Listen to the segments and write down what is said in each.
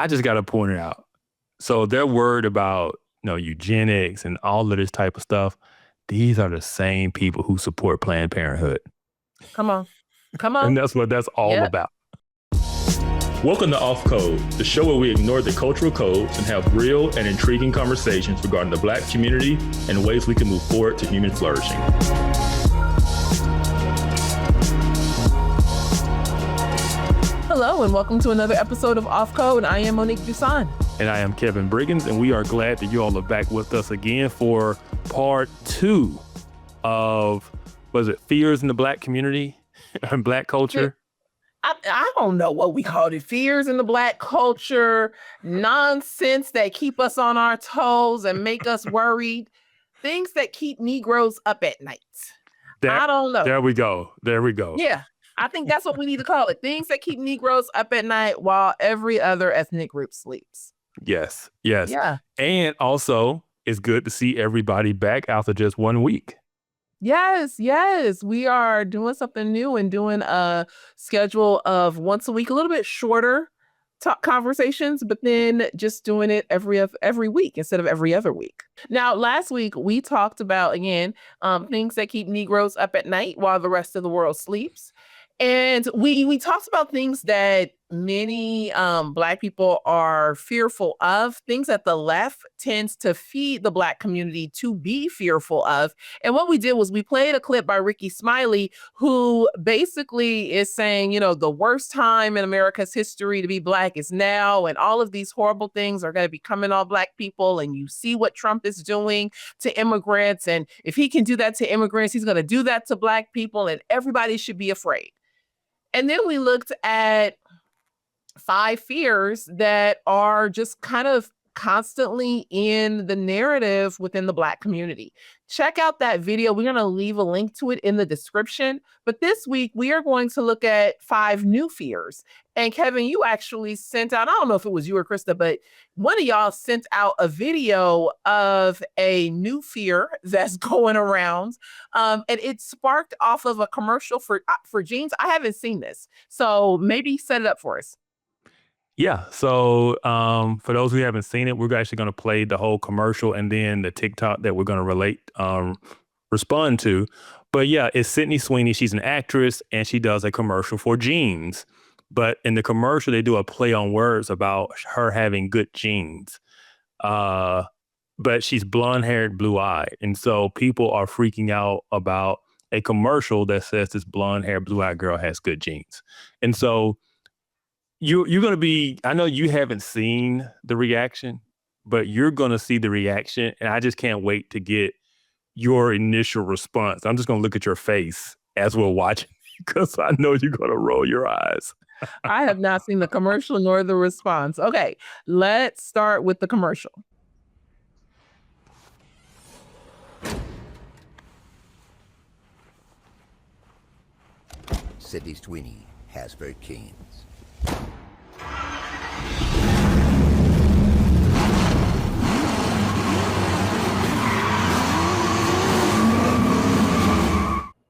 I just got to point it out. So they're worried about, eugenics and all of this type of stuff. These are the same people who support Planned Parenthood. Come on. And that's what that's all about. Welcome to Off Code, the show where we ignore the cultural codes and have real and intriguing conversations regarding the Black community and ways we can move forward to human flourishing. Hello and welcome to another episode of Off Code. I am Monique Dusan. And I am Kevin Briggins, and we are glad that you all are back with us again for part 2 of, fears in the Black community and Black culture? I don't know what we called it. Fears in the Black culture, nonsense that keep us on our toes and make us worried, things that keep Negroes up at night. I don't know. There we go. Yeah. I think that's what we need to call it. Things that keep Negroes up at night while every other ethnic group sleeps. Yes. Yeah. And also, it's good to see everybody back after just 1 week. Yes. We are doing something new and doing a schedule of once a week, a little bit shorter talk conversations, but then just doing it every week instead of every other week. Now, last week, we talked about, again, things that keep Negroes up at night while the rest of the world sleeps. And we talked about things that many Black people are fearful of, things that the left tends to feed the Black community to be fearful of. And what we did was we played a clip by Ricky Smiley, who basically is saying, the worst time in America's history to be Black is now, and all of these horrible things are going to be coming on Black people. And you see what Trump is doing to immigrants. And if he can do that to immigrants, he's going to do that to Black people, and everybody should be afraid. And then we looked at 5 fears that are just kind of constantly in the narrative within the Black community. Check out that video. We're going to leave a link to it in the description. But this week, we are going to look at 5 new fears. And Kevin, you actually sent out, I don't know if it was you or Krista, but one of y'all sent out a video of a new fear that's going around. And it sparked off of a commercial for jeans. I haven't seen this. So maybe set it up for us. Yeah. So for those who haven't seen it, we're actually going to play the whole commercial and then the TikTok that we're going to respond to. But yeah, it's Sydney Sweeney. She's an actress and she does a commercial for jeans. But in the commercial, they do a play on words about her having good genes. But she's blonde haired, blue eyed. And so people are freaking out about a commercial that says this blonde haired, blue eyed girl has good genes. And so you're going to be, I know you haven't seen the reaction, but you're going to see the reaction. And I just can't wait to get your initial response. I'm just going to look at your face as we're watching because I know you're going to roll your eyes. I have not seen the commercial nor the response. Okay, let's start with the commercial. Sydney Sweeney has very keen.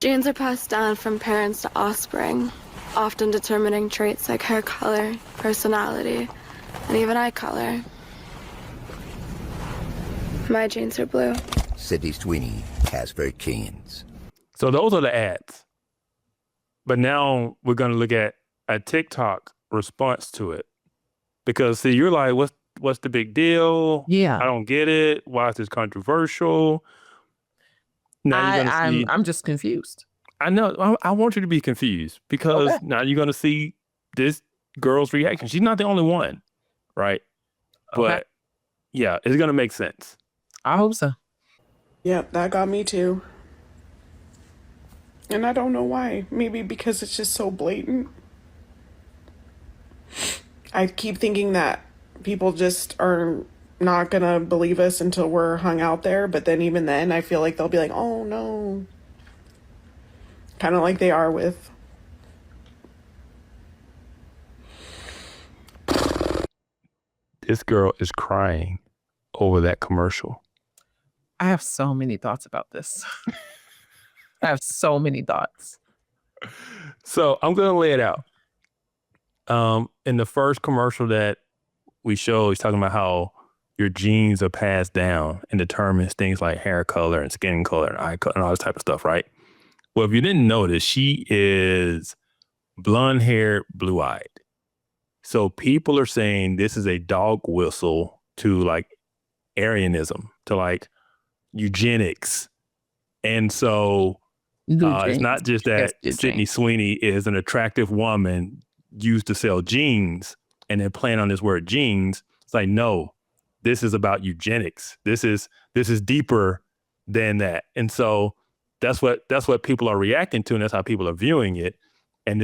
Genes are passed down from parents to offspring, often determining traits like hair color, personality, and even eye color. My genes are blue. Sydney Sweeney has very keens. So those are the ads. But now we're going to look at a TikTok response to it. Because see, you're like, what's the big deal? Yeah. I don't get it. Why is this controversial? Now I'm just confused. I know. I want you to be confused because now you're going to see this girl's reaction. She's not the only one, right? But yeah, it's going to make sense. I hope so. Yep, that got me too. And I don't know why. Maybe because it's just so blatant. I keep thinking that people just are not gonna believe us until we're hung out there, but then even then I feel like they'll be like, oh no, kind of like they are with this girl is crying over that commercial. I have so many thoughts about this. I have so many thoughts. So I'm gonna lay it out. In the first commercial that we showed, he's talking about how your genes are passed down and determines things like hair color and skin color and eye color and all this type of stuff, right? Well, if you didn't notice, she is blonde haired, blue eyed. So people are saying this is a dog whistle to like Aryanism, to like eugenics. And so it's not just that Sydney Sweeney is an attractive woman used to sell jeans and then playing on this word jeans. It's like, no, this is about eugenics. This is deeper than that. And so that's what people are reacting to, and that's how people are viewing it. And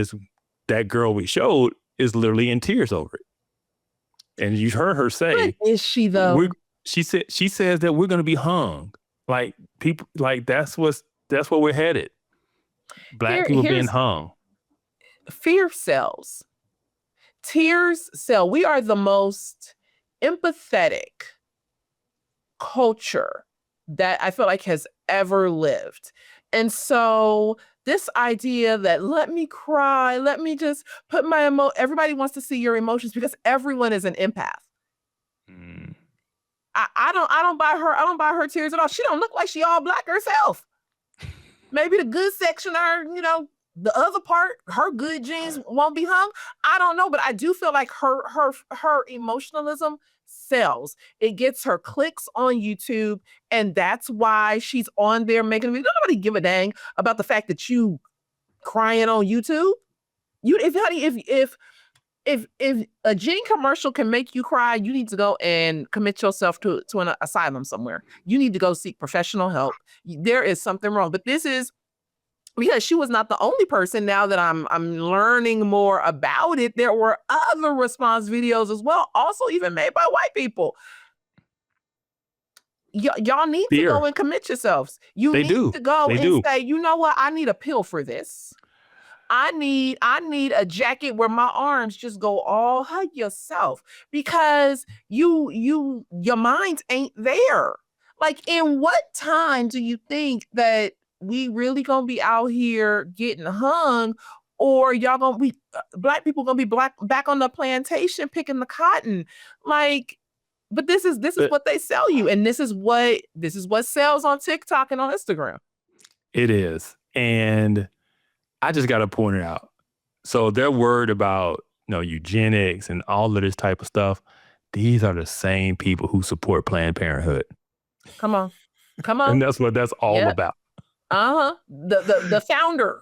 that girl we showed is literally in tears over it. And you heard her say, what is she though? She says that we're going to be hung. Like people, like that's where we're headed. Black people being hung. Fear sells. Tears sell. We are the most empathetic culture that I feel like has ever lived. And so this idea that let me cry, let me just put my everybody wants to see your emotions because everyone is an empath. Mm. I don't buy her tears at all. She don't look like she all black herself. Maybe the good section are, the other part, her good genes won't be hung. I don't know, but I do feel like her emotionalism sells. It gets her clicks on YouTube, and that's why she's on there making videos. Nobody give a dang about the fact that you crying on YouTube. If a gene commercial can make you cry, you need to go and commit yourself to an asylum somewhere. You need to go seek professional help. There is something wrong. But this is because she was not the only person. Now that I'm learning more about it, there were other response videos as well, also even made by white people. Y'all need to go and commit yourselves. You need to go and say, you know what? I need a pill for this. I need a jacket where my arms just go all hug yourself, because your minds ain't there. Like, in what time do you think that we really gonna be out here getting hung, or y'all gonna be black people gonna be back on the plantation picking the cotton? Like, but this is what they sell you, and this is what sells on TikTok and on Instagram. It is, and I just got to point it out. So they're worried about, eugenics and all of this type of stuff. These are the same people who support Planned Parenthood. Come on. And that's what that's all about. The founder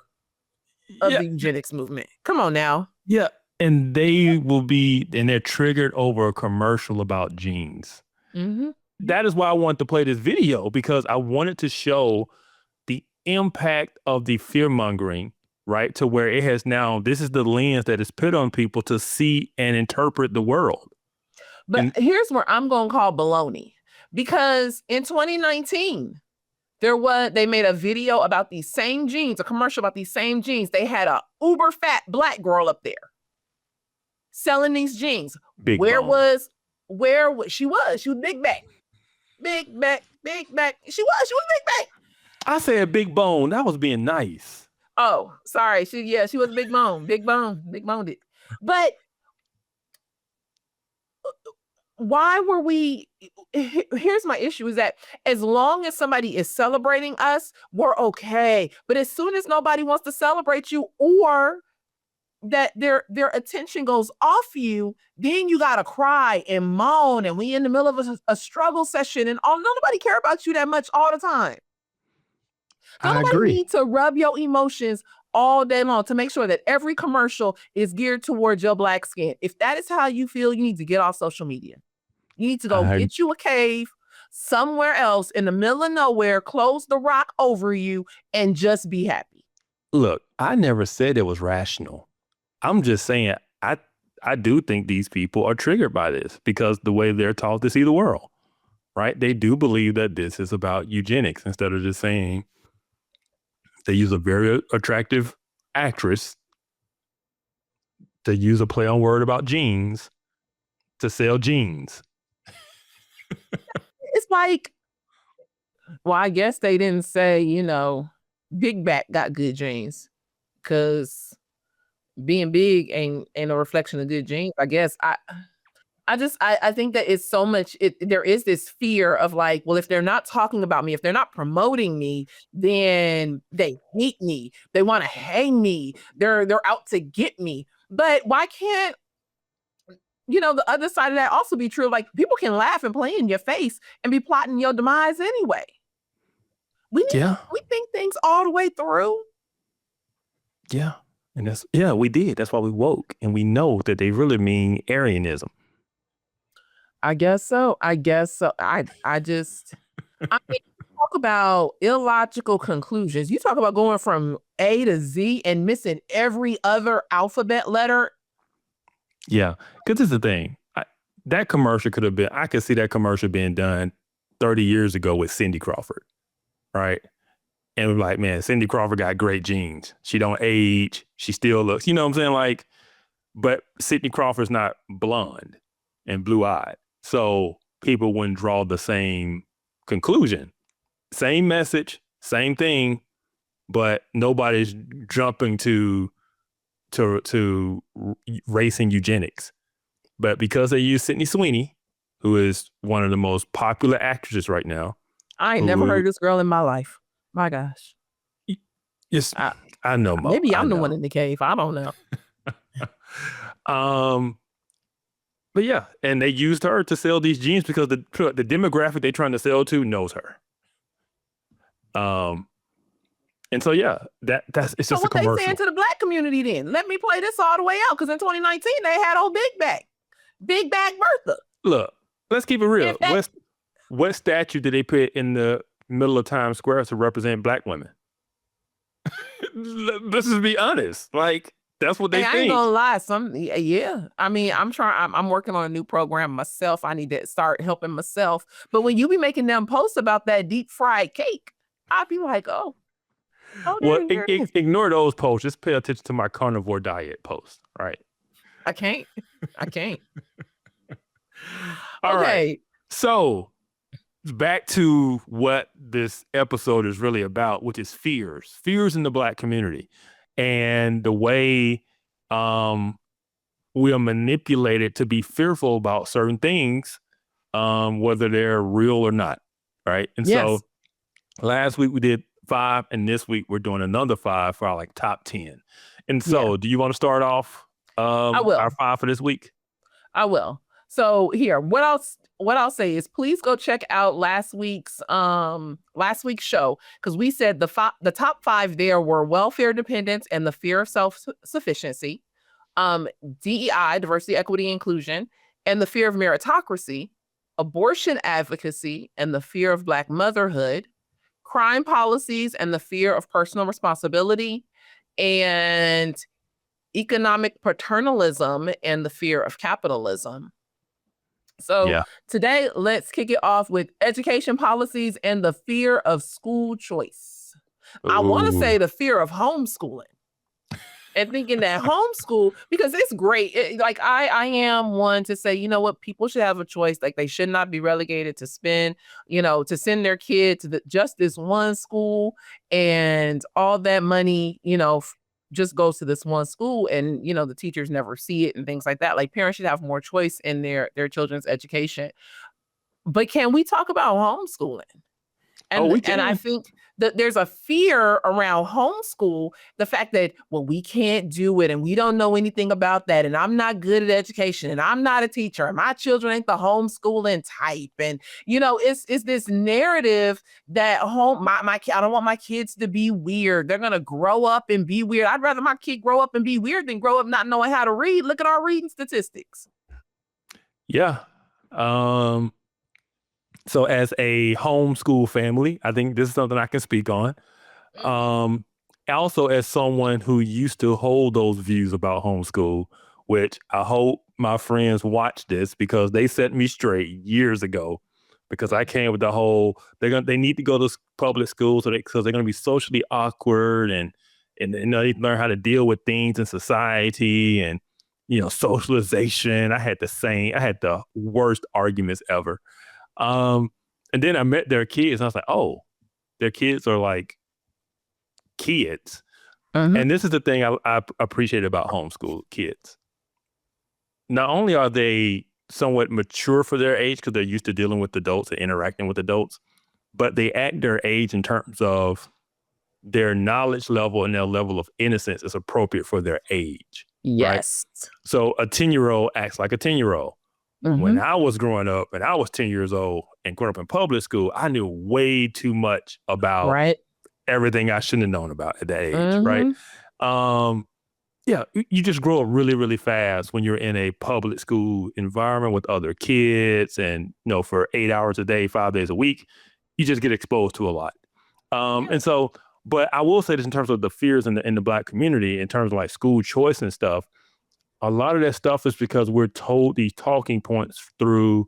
of the eugenics movement. Come on now. Yeah. And they're triggered over a commercial about genes. Mm-hmm. That is why I wanted to play this video, because I wanted to show the impact of the fear mongering, right? To where it has now, this is the lens that is put on people to see and interpret the world. But here's where I'm going to call baloney, because in 2019, they made a video about these same jeans, a commercial about these same jeans. They had a uber fat black girl up there selling these jeans. She was big back. Big back. She was big back. I said big bone. That was being nice. Oh, sorry. She was big boned it. But why were we? Here's my issue: is that as long as somebody is celebrating us, we're okay. But as soon as nobody wants to celebrate you, or that their attention goes off you, then you gotta cry and moan, and we in the middle of a struggle session, and nobody care about you that much all the time. I agree. Need to rub your emotions all day long to make sure that every commercial is geared towards your black skin. If that is how you feel, you need to get off social media. You need to go get you a cave somewhere else in the middle of nowhere, close the rock over you, and just be happy. Look, I never said it was rational. I'm just saying I do think these people are triggered by this because the way they're taught to see the world, right? They do believe that this is about eugenics instead of just saying. They use a very attractive actress to use a play on word about jeans to sell jeans. It's like, well, I guess they didn't say, big back got good genes, because being big ain't a reflection of good genes. I guess I think that it's so much, there is this fear of like, well, if they're not talking about me, if they're not promoting me, then they hate me. They want to hang me. They're out to get me. But why can't, the other side of that also be true? Like, people can laugh and play in your face and be plotting your demise anyway. We Yeah. think things all the way through. Yeah. And we did. That's why we woke. And we know that they really mean Aryanism. I guess so. I just, talk about illogical conclusions. You talk about going from A to Z and missing every other alphabet letter. Yeah. Because this is the thing. That commercial I could see that commercial being done 30 years ago with Cindy Crawford. Right. And we're like, man, Cindy Crawford got great genes. She don't age. She still looks, you know what I'm saying? Like, but Cindy Crawford's not blonde and blue-eyed. So people wouldn't draw the same conclusion. Same message, same thing, but nobody's jumping to racing eugenics. But because they use Sydney Sweeney, who is one of the most popular actresses right now. I ain't never heard of this girl in my life. My gosh. Yes, I know, Mo. Maybe I'm the one in the cave. I don't know. But yeah, and they used her to sell these jeans because the demographic they're trying to sell to knows her. And so yeah, it's just a commercial. What they saying to the Black community then? Let me play this all the way out, because in 2019 they had old Big Bag Bertha. Look, let's keep it real. What statue did they put in the middle of Times Square to represent Black women? Let's just be honest. Like, that's what they think. I ain't gonna lie. I mean, I'm working on a new program myself. I need to start helping myself. But when you be making them posts about that deep fried cake, I'd be like, oh. Well, ignore those posts. Just pay attention to my carnivore diet post. Right. I can't. All right. So back to what this episode is really about, which is fears in the Black community, and the way we are manipulated to be fearful about certain things, whether they're real or not. Right. And so last week we did 5, and this week we're doing another 5 for our top 10. And so do you want to start off I will. our 5 for this week? I will. So here, what I'll say is, please go check out last week's show, because we said the top 5 there were welfare dependence and the fear of self-sufficiency, DEI, diversity, equity, inclusion, and the fear of meritocracy, abortion advocacy and the fear of Black motherhood, crime policies and the fear of personal responsibility, and economic paternalism and the fear of capitalism. So today, let's kick it off with education policies and the fear of school choice. Ooh. I want to say the fear of homeschooling, and thinking that homeschool, because it's great. I am one to say, you know what, people should have a choice. Like, they should not be relegated to to send their kid to just this one school, and all that money, just goes to this one school, and the teachers never see it and things like that. Like, parents should have more choice in their children's education. But can we talk about homeschooling? And, we can. And I think that there's a fear around homeschool, the fact that, well, we can't do it and we don't know anything about that, and I'm not good at education and I'm not a teacher and my children ain't the homeschooling type. And it's this narrative that I don't want my kids to be weird. They're gonna grow up and be weird. I'd rather my kid grow up and be weird than grow up not knowing how to read. Look at our reading statistics. Yeah. So as a homeschool family, I think this is something I can speak on. Also, as someone who used to hold those views about homeschool, which I hope my friends watch this, because they set me straight years ago, because I came with the whole, they need to go to public school because they're going to be socially awkward and they need to learn how to deal with things in society and, socialization. I had the worst arguments ever. And then I met their kids and I was like, oh, their kids are like kids. Mm-hmm. And this is the thing I appreciate about homeschool kids. Not only are they somewhat mature for their age because they're used to dealing with adults and interacting with adults, but they act their age in terms of their knowledge level and their level of innocence is appropriate for their age. Right? Yes. So a 10-year-old acts like a 10-year-old. When Mhm. I was growing up and I was 10 years old and growing up in public school, I knew way too much about Right. everything I shouldn't have known about at that age, right? Mhm. Yeah, you just grow up really, really fast when you're in a public school environment with other kids and, for 8 hours a day, 5 days a week, you just get exposed to a lot. And so, but I will say this in terms of the fears in the Black community, in terms of like school choice and stuff, a lot of that stuff is because we're told these talking points through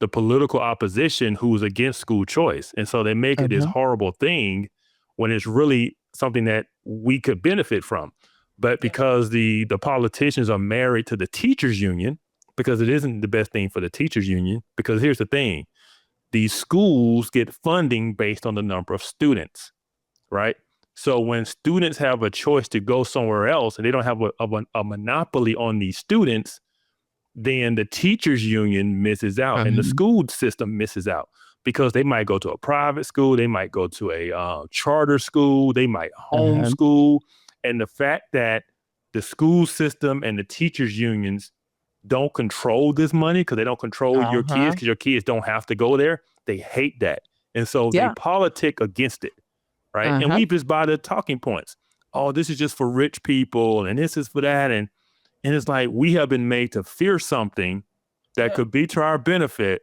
the political opposition who's against school choice. And so they make it this Mhm. horrible thing when it's really something that we could benefit from. But because the politicians are married to the teachers union, because it isn't the best thing for the teachers union, because here's the thing, these schools get funding based on the number of students, right? So when students have a choice to go somewhere else and they don't have a monopoly on these students, then the teachers union misses out and the Mhm. school system misses out because they might go to a private school, they might go to a charter school, they might Uh-huh. homeschool. And the fact that the school system and the teachers unions don't control this money because they don't control your kids Uh-huh. because your kids don't have to go there, they hate that. And so they Yeah. politic against it, right? And Uh-huh. we just buy the talking points. Oh, this is just for rich people and this is for that. And it's like we have been made to fear something that could be to our benefit,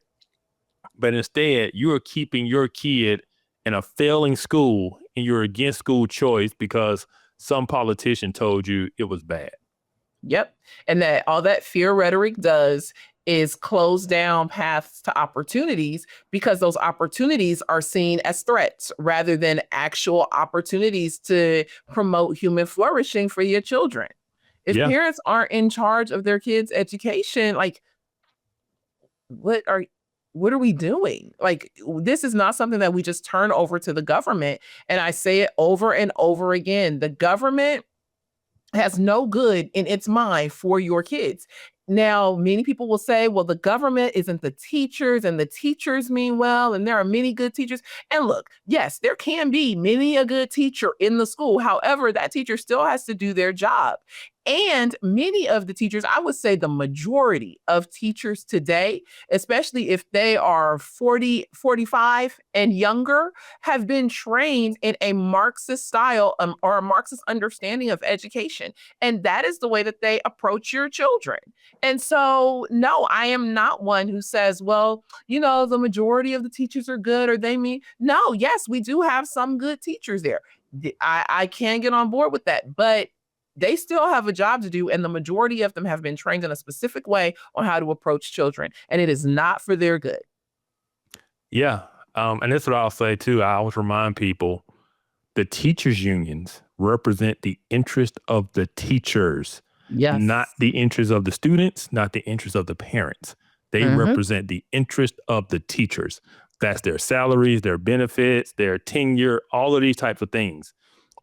but instead you are keeping your kid in a failing school and you're against school choice because some politician told you it was bad. Yep. And that all that fear rhetoric does is close down paths to opportunities because those opportunities are seen as threats rather than actual opportunities to promote human flourishing for your children. If Yeah. parents aren't in charge of their kids' education, like what are what are we doing? Like this is not something that we just turn over to the government. And I say it over and over again. The government has no good in its mind for your kids. Now, many people will say, well, the government isn't the teachers, and the teachers mean well, and there are many good teachers. And look, yes, there can be many a good teacher in the school. However, that teacher still has to do their job. And many of the teachers, I would say the majority of teachers today, especially if they are 40, 45 and younger, have been trained in a Marxist style or a Marxist understanding of education. And that is the way that they approach your children. And so, no, I am not one who says, well, the majority of the teachers are good or they mean, no, yes, we do have some good teachers there. I can get on board with that. But they still have a job to do, and the majority of them have been trained in a specific way on how to approach children, and it is not for their good. Yeah. And that's what I'll say too. I always remind people the teachers unions represent the interest of the teachers, not Yes. the interest of the students, not the interest of the parents. They Mhm. represent the interest of the teachers. That's their salaries, their benefits, their tenure, all of these types of things.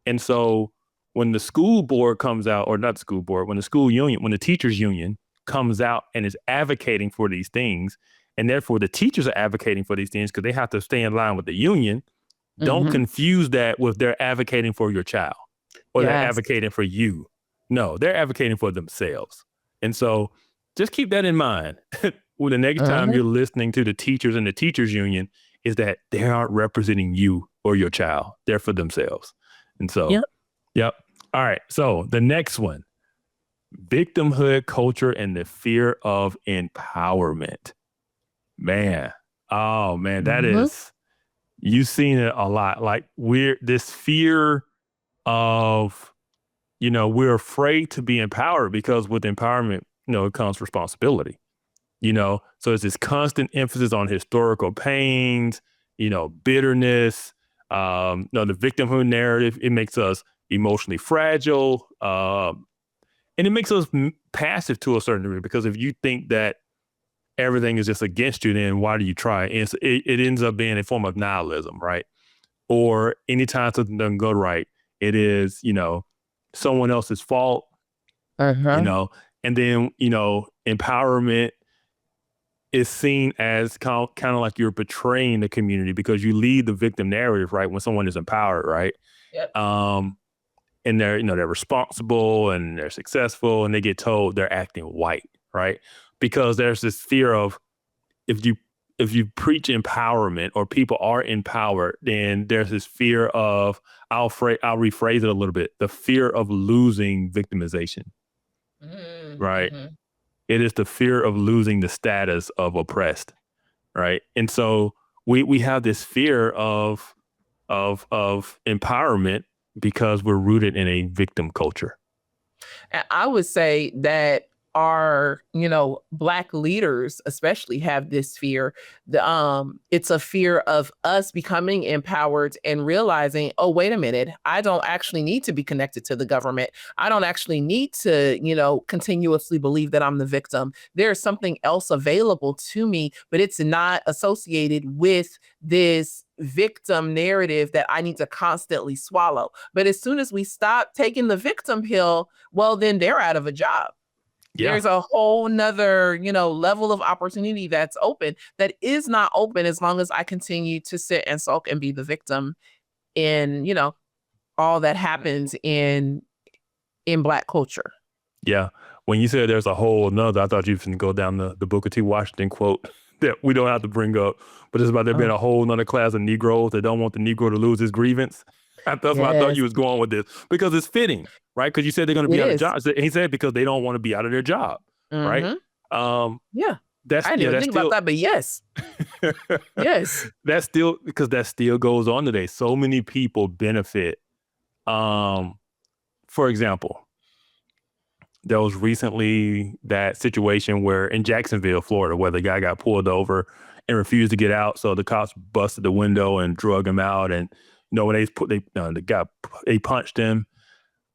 And so when the school board comes out, or not the school board, when the school union, when the teachers union comes out and is advocating for these things, and therefore the teachers are advocating for these things because they have to stay in line with the union, don't Mhm. confuse that with they're advocating for your child or they're Yes. advocating for you. No, they're advocating for themselves. And so just keep that in mind when the next time Mhm. you're listening to the teachers and the teachers union is that they aren't representing you or your child. They're for themselves. And so, Yep. yep. All right. So the next one, victimhood culture and the fear of empowerment. Man. Oh man, that Mhm. is, you've seen it a lot. Like this fear of, we're afraid to be empowered because with empowerment, it comes responsibility, so it's this constant emphasis on historical pains, bitterness, the victimhood narrative. It makes us emotionally fragile. And it makes us passive to a certain degree because if you think that everything is just against you, then why do you try? And it ends up being a form of nihilism, right? Or anytime something doesn't go right, it is, someone else's fault, Uh-huh. and then, empowerment it's seen as kind of like you're betraying the community because you lead the victim narrative, right? When someone is empowered, right? Yep. And they're, they're responsible and they're successful and they get told they're acting white, right? Because there's this fear of if you preach empowerment or people are empowered, then there's this fear of, I'll rephrase it a little bit, the fear of losing victimization, right? Mm-hmm. It is the fear of losing the status of oppressed, right? And so we have this fear of empowerment because we're rooted in a victim culture. And I would say that our, Black leaders especially have this fear. It's a fear of us becoming empowered and realizing, oh, wait a minute, I don't actually need to be connected to the government. I don't actually need to, continuously believe that I'm the victim. There's something else available to me, but it's not associated with this victim narrative that I need to constantly swallow. But as soon as we stop taking the victim pill, well, then they're out of a job. Yeah. There's a whole nother, level of opportunity that's open that is not open as long as I continue to sit and sulk and be the victim in, all that happens in Black culture. Yeah. When you said there's a whole nother, I thought you can go down the Booker T. Washington quote that we don't have to bring up, but it's about there being a whole nother class of Negroes that don't want the Negro to lose his grievance. That's why I thought you was going with this, because it's fitting, right? Because you said they're going to be out of jobs. He said because they don't want to be out of their job, right? Yeah. That's I didn't think about that, but yes. Yes. That's still, because that still goes on today. So many people benefit. For example, there was recently that situation where in Jacksonville, Florida, where the guy got pulled over and refused to get out. So the cops busted the window and drug him out. And when they punched him.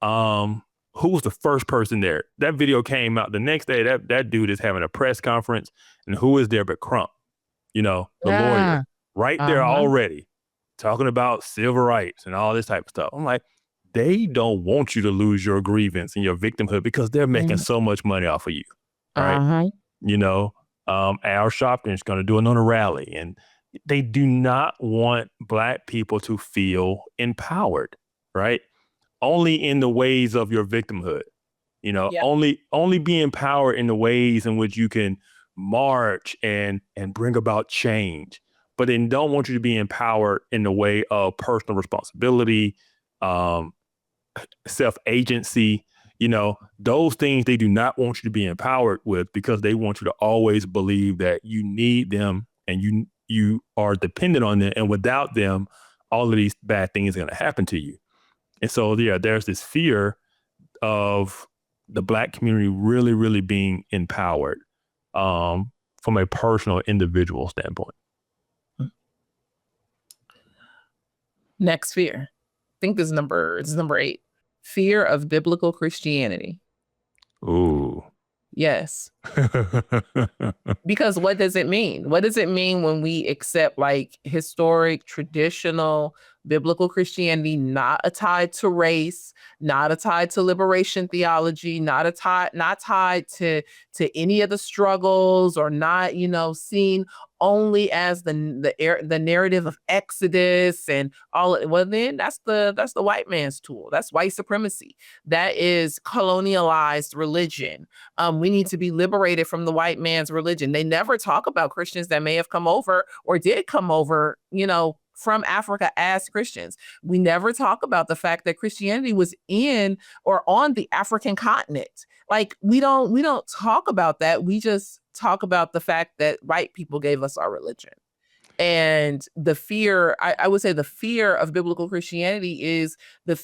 Who was the first person there? That video came out the next day. That dude is having a press conference, and who is there but Crump? The lawyer, right there already talking about civil rights and all this type of stuff. I'm like, they don't want you to lose your grievance and your victimhood because they're making so much money off of you, right? Al Sharpton's going to do another rally, and they do not want Black people to feel empowered, right? Only in the ways of your victimhood, only be empowered in the ways in which you can march and bring about change, but they don't want you to be empowered in the way of personal responsibility, self-agency, those things they do not want you to be empowered with, because they want you to always believe that you need them and you are dependent on them. And without them, all of these bad things are going to happen to you. And so, there's this fear of the Black community really, really being empowered from a personal, individual standpoint. Next fear. I think this is number 8. Fear of biblical Christianity. Ooh. Yes. Because what does it mean? What does it mean when we accept historic, traditional, biblical Christianity, not tied to race, not tied to liberation theology, not tied to any of the struggles, or not, seen only as the narrative of Exodus and all. Well, then that's the white man's tool. That's white supremacy. That is colonialized religion. We need to be liberated from the white man's religion. They never talk about Christians that may have come over or did come over, from Africa as Christians. We never talk about the fact that Christianity was in or on the African continent. We don't talk about that. We just talk about the fact that white people gave us our religion. And the fear, I would say the fear of biblical Christianity is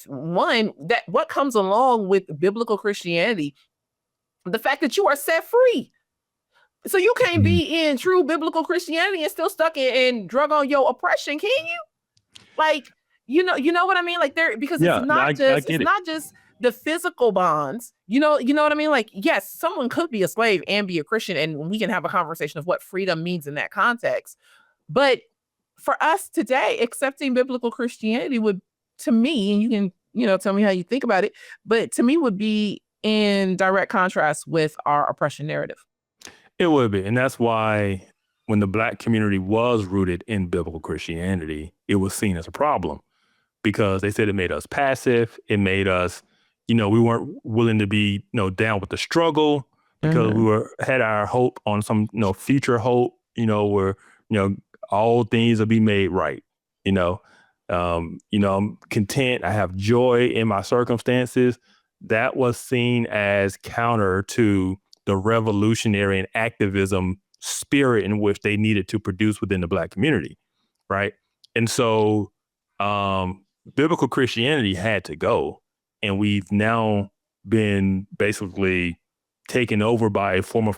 what comes along with biblical Christianity, the fact that you are set free. So you can't be in true biblical Christianity and still stuck in drug on your oppression, can you? You know what I mean? Because it's not just the physical bonds. You know what I mean? Yes, someone could be a slave and be a Christian, and we can have a conversation of what freedom means in that context. But for us today, accepting biblical Christianity would, to me, and you can, tell me how you think about it, but to me would be in direct contrast with our oppression narrative. It would be. And that's why when the Black community was rooted in biblical Christianity, it was seen as a problem because they said it made us passive. It made us, we weren't willing to be, down with the struggle because we had our hope on some, future hope, where, all things will be made right. I'm content. I have joy in my circumstances. That was seen as counter to the revolutionary and activism spirit in which they needed to produce within the Black community, right? And so biblical Christianity had to go, and we've now been basically taken over by a form of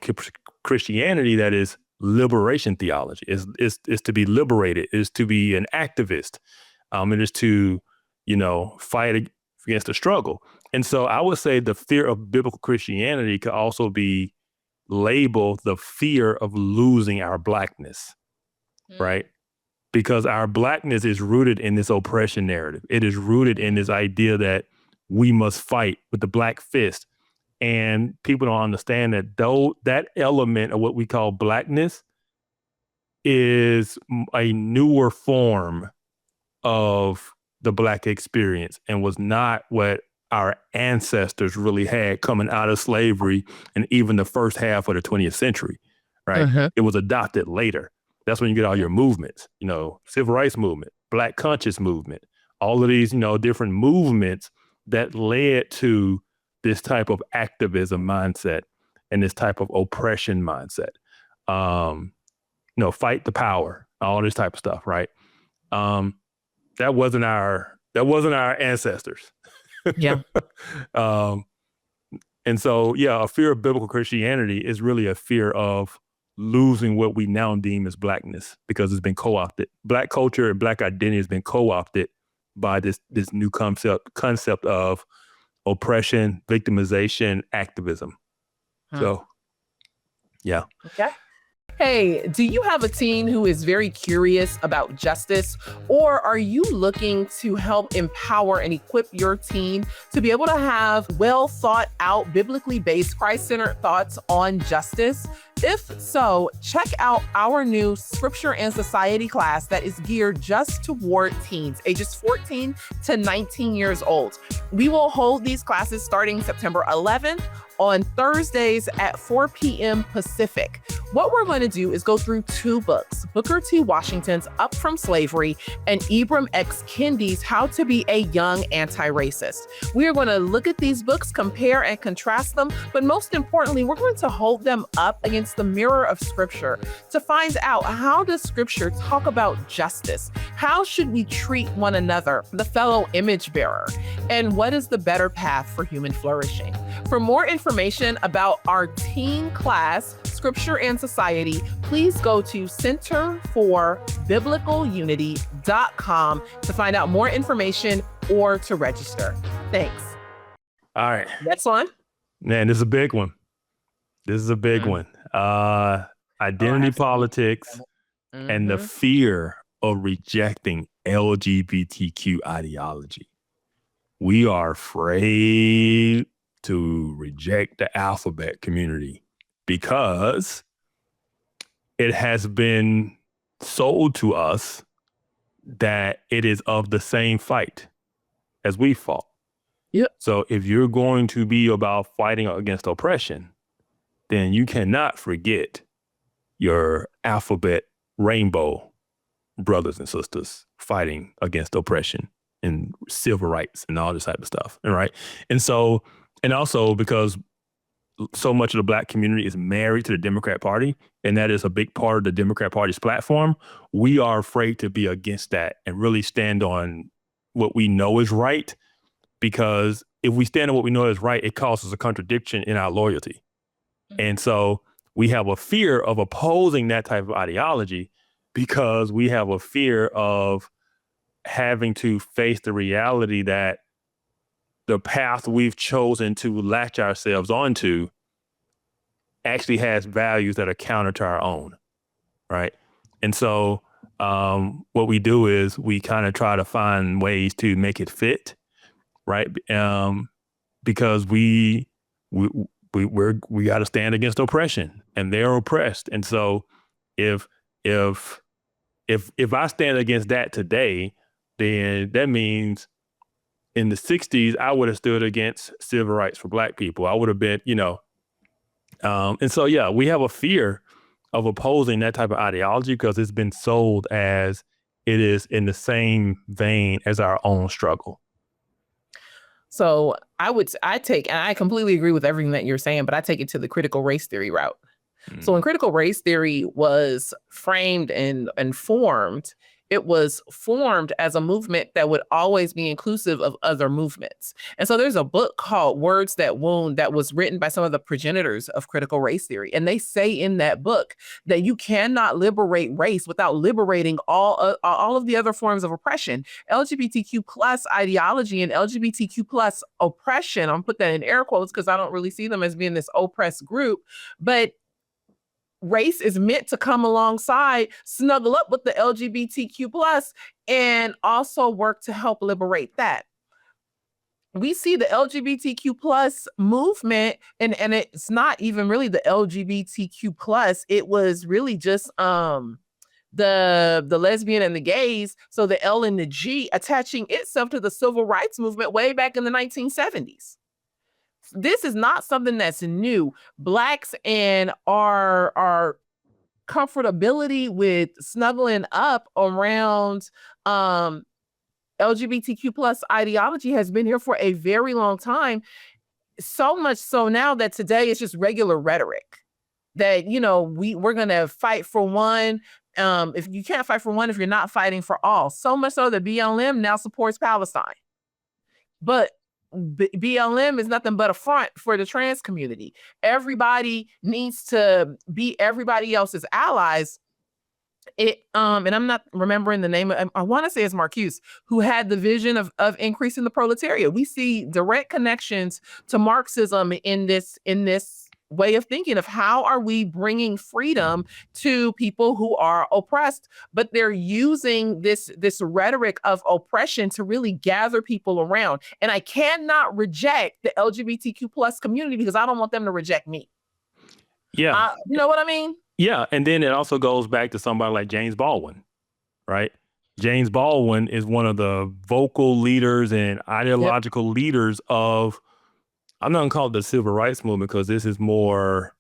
Christianity that is liberation theology. Is to be liberated, is to be an activist. It is to, fight against the struggle. And so I would say the fear of biblical Christianity could also be labeled the fear of losing our Blackness, right? Because our Blackness is rooted in this oppression narrative. It is rooted in this idea that we must fight with the Black fist. And people don't understand that though that element of what we call Blackness is a newer form of the Black experience and was not what our ancestors really had coming out of slavery and even the first half of the 20th century, right? It was adopted later. That's when you get all your movements, civil rights movement, Black conscious movement, all of these, different movements that led to this type of activism mindset and this type of oppression mindset. Fight the power, all this type of stuff, right? That wasn't our ancestors. Yeah. And so, a fear of biblical Christianity is really a fear of losing what we now deem as Blackness because it's been co-opted. Black culture and Black identity has been co-opted by this new concept of oppression, victimization, activism. So, yeah. Okay. Hey, do you have a teen who is very curious about justice, or are you looking to help empower and equip your teen to be able to have well thought out, biblically based, Christ-centered thoughts on justice? If so, check out our new Scripture and Society class that is geared just toward teens, ages 14 to 19 years old. We will hold these classes starting September 11th on Thursdays at 4 p.m. Pacific. What we're going to do is go through two books, Booker T. Washington's Up From Slavery and Ibram X. Kendi's How to Be a Young Anti-Racist. We are going to look at these books, compare and contrast them, but most importantly, we're going to hold them up against the mirror of Scripture to find out, how does Scripture talk about justice? How should we treat one another, the fellow image bearer? And what is the better path for human flourishing? For more information about our teen class, Scripture and Society, please go to centerforbiblicalunity.com to find out more information or to register. Thanks. All right. Next one. Man, this is a big one. One. Identity politics and the fear of rejecting LGBTQ ideology. We are afraid to reject the alphabet community because it has been sold to us that it is of the same fight as we fought. Yep. So if you're going to be about fighting against oppression, then you cannot forget your alphabet rainbow brothers and sisters fighting against oppression and civil rights and all this type of stuff. All right. And so, and also because so much of the Black community is married to the Democrat Party, and that is a big part of the Democrat Party's platform, we are afraid to be against that and really stand on what we know is right. Because if we stand on what we know is right, it causes a contradiction in our loyalty. And so we have a fear of opposing that type of ideology because we have a fear of having to face the reality that the path we've chosen to latch ourselves onto actually has values that are counter to our own, right? And so what we do is we kind of try to find ways to make it fit, right? Because we we got to stand against oppression, and they're oppressed. And so if I stand against that today, then that means in the 60s, I would have stood against civil rights for Black people. I would have been, and so, yeah, we have a fear of opposing that type of ideology because it's been sold as it is in the same vein as our own struggle. So I take, and I completely agree with everything that you're saying, but I take it to the critical race theory route. So when critical race theory was framed and formed, it was formed as a movement that would always be inclusive of other movements. And so there's a book called Words That Wound that was written by some of the progenitors of critical race theory. And they say in that book that you cannot liberate race without liberating all of the other forms of oppression. LGBTQ plus ideology and LGBTQ plus oppression, I'm put that in air quotes because I don't really see them as being this oppressed group, but race is meant to come alongside, snuggle up with the LGBTQ plus, and also work to help liberate that. We see the LGBTQ plus movement, and it's not even really the LGBTQ plus. It was really just the lesbian and the gays. So the L and the G attaching itself to the civil rights movement way back in the 1970s. This is not something that's new. Blacks and our comfortability with snuggling up around LGBTQ plus ideology has been here for a very long time. So much so now that today it's just regular rhetoric that, we're going to fight for one. If you can't fight for one, if you're not fighting for all, so much so that BLM now supports Palestine. But BLM is nothing but a front for the trans community. Everybody needs to be everybody else's allies. And I'm not remembering the name of, I want to say it's Marcuse, who had the vision of increasing the proletariat. We see direct connections to Marxism in this way of thinking of how are we bringing freedom to people who are oppressed, but they're using this rhetoric of oppression to really gather people around. And I cannot reject the LGBTQ plus community because I don't want them to reject me. Yeah. You know what I mean? Yeah. And then it also goes back to somebody like James Baldwin, right? James Baldwin is one of the vocal leaders and ideological leaders of, I'm not going to call it the civil rights movement because this is more,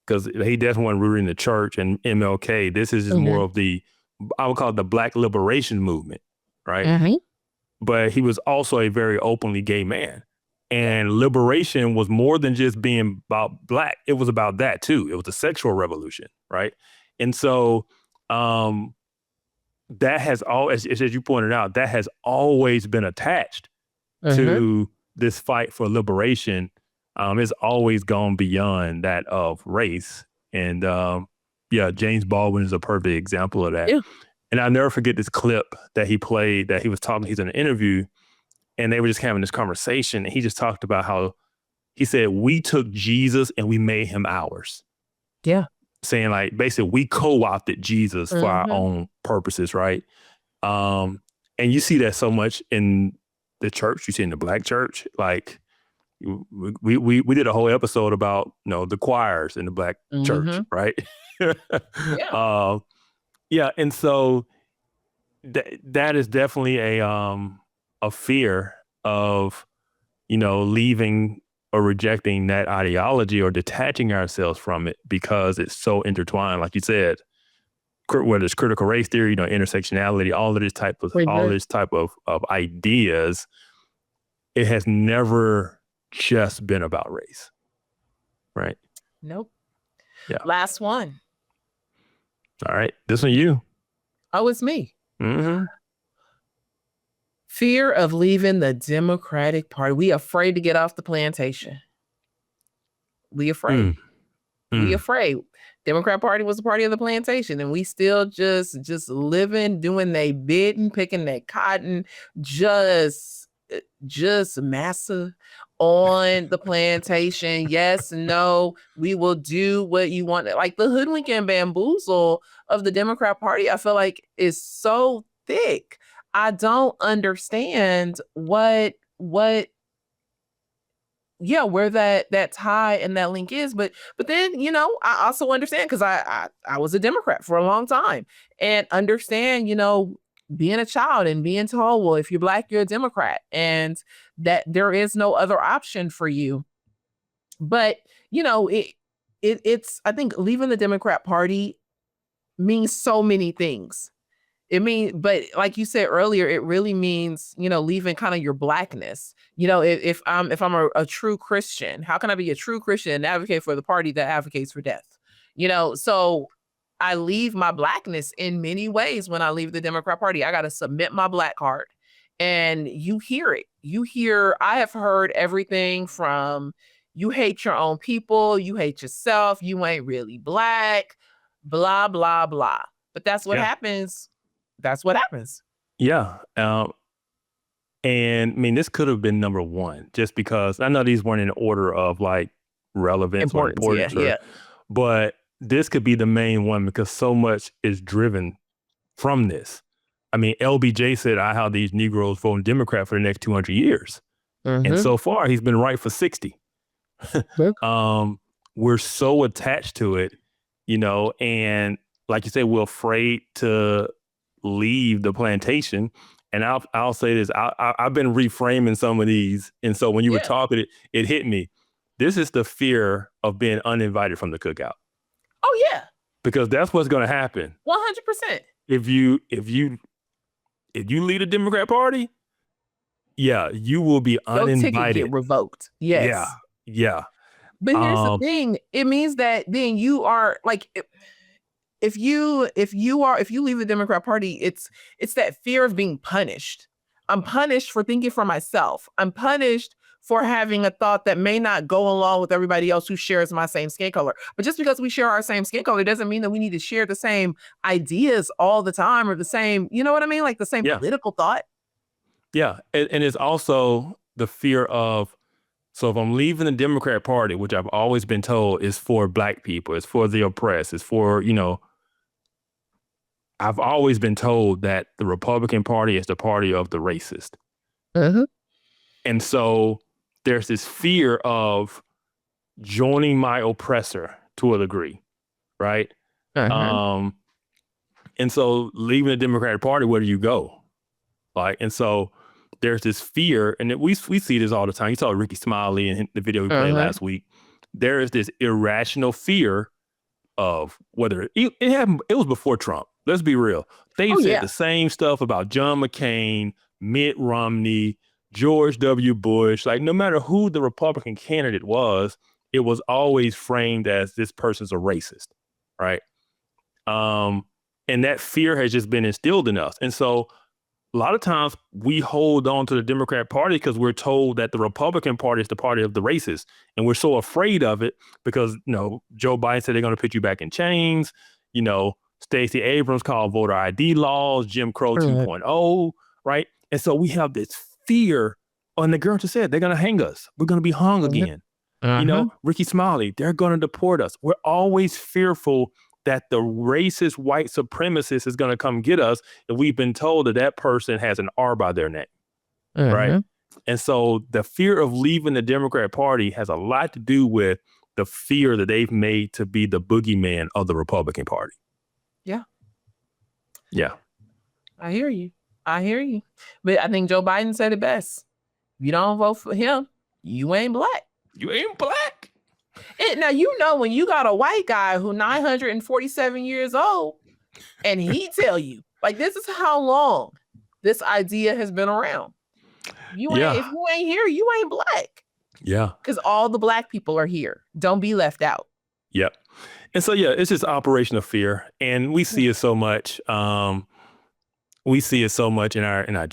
because he definitely wasn't rooted in the church and MLK. This is just more of the, I would call it the Black liberation movement, right? But he was also a very openly gay man. And liberation was more than just being about Black. It was about that too. It was a sexual revolution, right? And so that has always, as you pointed out, that has always been attached to this fight for liberation. It's always gone beyond that of race. And James Baldwin is a perfect example of that. Yeah. And I'll never forget this clip that he played that he was talking, he's in an interview and they were just having this conversation. And he just talked about how he said, we took Jesus and we made him ours. Yeah. Saying like, basically we co-opted Jesus for our own purposes. Right. And you see that so much in the church, you see in the Black church, like we did a whole episode about, the choirs in the Black church. Right. And so that is definitely a fear of, leaving or rejecting that ideology or detaching ourselves from it because it's so intertwined. Like you said, whether it's critical race theory, intersectionality, all this type of ideas, it has never just been about race. Right? Nope. Yeah. Last one. All right. This one you. Oh, it's me. Fear of leaving the Democratic Party. We afraid to get off the plantation. We afraid. We afraid. Democrat Party was a party of the plantation, and we still just living, doing they bidding, picking their cotton, just massa on the plantation. Yes, no, we will do what you want. Like the hoodwink and bamboozle of the Democrat Party, I feel like is so thick. I don't understand what where that tie and that link is. But then, I also understand, because I was a Democrat for a long time, and understand, being a child and being told, well, if you're Black, you're a Democrat, and that there is no other option for you. But, it's, I think, leaving the Democrat Party means so many things. But like you said earlier, it really means, leaving kind of your Blackness. If I'm a true Christian, how can I be a true Christian and advocate for the party that advocates for death? So I leave my Blackness in many ways when I leave the Democrat Party. I got to submit my Black card, and you hear it. I have heard everything from, you hate your own people, you hate yourself, you ain't really Black, blah, blah, blah. But that's what happens. That's what happens. Yeah. And I mean, this could have been number one, just because I know these weren't in order of like relevance or importance, but this could be the main one because so much is driven from this. I mean, LBJ said, I how these Negroes voting Democrat for the next 200 years. And so far, he's been right for 60. We're so attached to it, and like you said, we're afraid to leave the plantation. And I'll say this, I've been reframing some of these. And so when you were talking, it hit me. This is the fear of being uninvited from the cookout. Oh yeah. Because that's what's going to happen. 100%. If you lead a Democrat Party, you will be uninvited. Your ticket get revoked. Yes. Yeah. But here's the thing. It means that then you are like, if you leave the Democrat Party, it's that fear of being punished. I'm punished for thinking for myself. I'm punished for having a thought that may not go along with everybody else who shares my same skin color. But just because we share our same skin color doesn't mean that we need to share the same ideas all the time, or the same, you know what I mean? Like the same political thought. Yeah. And it's also the fear of, so if I'm leaving the Democrat Party, which I've always been told is for Black people, it's for the oppressed, it's for, I've always been told that the Republican Party is the party of the racist. And so there's this fear of joining my oppressor to a degree, right? And so leaving the Democratic Party, where do you go? And so there's this fear, and we see this all the time. You saw Ricky Smiley in the video we played last week. There is this irrational fear of whether it was before Trump. Let's be real. They said the same stuff about John McCain, Mitt Romney, George W. Bush. Like, no matter who the Republican candidate was, it was always framed as this person's a racist, right? And that fear has just been instilled in us. And so a lot of times we hold on to the Democrat Party because we're told that the Republican Party is the party of the racists. And we're so afraid of it because, Joe Biden said they're going to put you back in chains. Stacey Abrams called voter ID laws, Jim Crow 2.0, right? And so we have this fear. And the girl just said, they're going to hang us. We're going to be hung again. Ricky Smiley, they're going to deport us. We're always fearful that the racist white supremacist is going to come get us if we've been told that person has an R by their name, right? And so the fear of leaving the Democrat Party has a lot to do with the fear that they've made to be the boogeyman of the Republican Party. Yeah. I hear you. But I think Joe Biden said it best. If you don't vote for him, you ain't Black. You ain't Black. Now, when you got a white guy who 947 years old and he tell you, like, this is how long this idea has been around. If you ain't here, you ain't Black. Yeah. Because all the Black people are here. Don't be left out. Yep. And so, it's just operation of fear. And we see it so much. We see it so much in our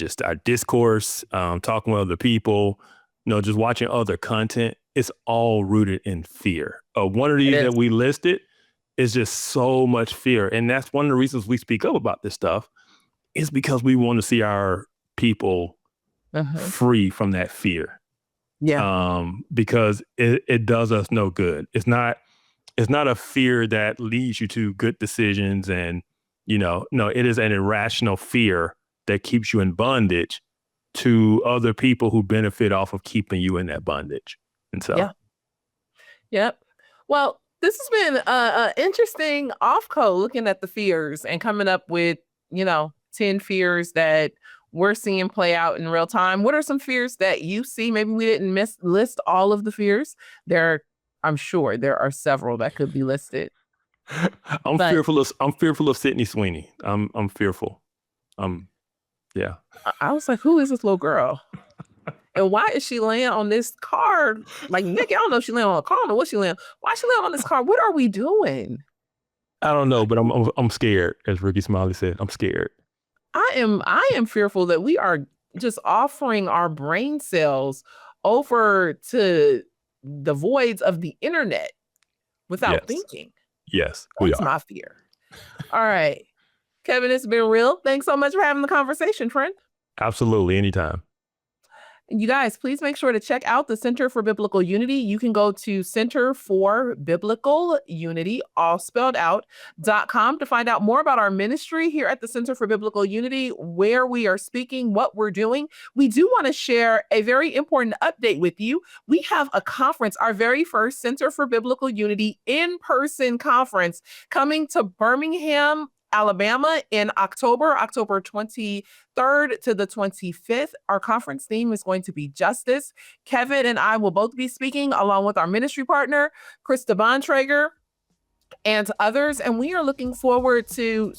discourse, talking with other people, just watching other content. It's all rooted in fear. One of these that we listed is just so much fear. And that's one of the reasons we speak up about this stuff, is because we want to see our people free from that fear. Yeah. Because it does us no good. It's not a fear that leads you to good decisions. And, no, it is an irrational fear that keeps you in bondage to other people who benefit off of keeping you in that bondage. And so, Yeah. Yep. Well, this has been interesting off-code looking at the fears and coming up with, 10 fears that we're seeing play out in real time. What are some fears that you see? Maybe we didn't list all of the fears. I'm sure there are several that could be listed. I'm But fearful of Sydney Sweeney. I'm fearful. Yeah. I was like, who is this little girl? And why is she laying on this car? Like, Nikki, I don't know if she laying on a car. I don't know what she laying. Why is she laying on this car? What are we doing? I don't know, but I'm scared, as Ricky Smiley said. I'm scared. I am fearful that we are just offering our brain cells over to the voids of the internet without Yes. thinking. Yes, we That's are. my fear. All right. Kevin, it's been real. Thanks so much for having the conversation, friend. Absolutely. Anytime. You guys, please make sure to check out the Center for Biblical Unity. You can go to Center for Biblical Unity, all spelled out, .com to find out more about our ministry here at the Center for Biblical Unity, where we are speaking, what we're doing. We do want to share a very important update with you. We have a conference, our very first Center for Biblical Unity in-person conference coming to Birmingham, Alabama in October 23rd to the 25th. Our conference theme is going to be justice. Kevin and I will both be speaking along with our ministry partner, Krista Bontrager, and others. And we are looking forward to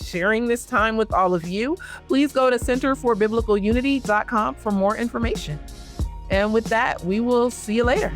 sharing this time with all of you. Please go to centerforbiblicalunity.com for more information. And with that, we will see you later.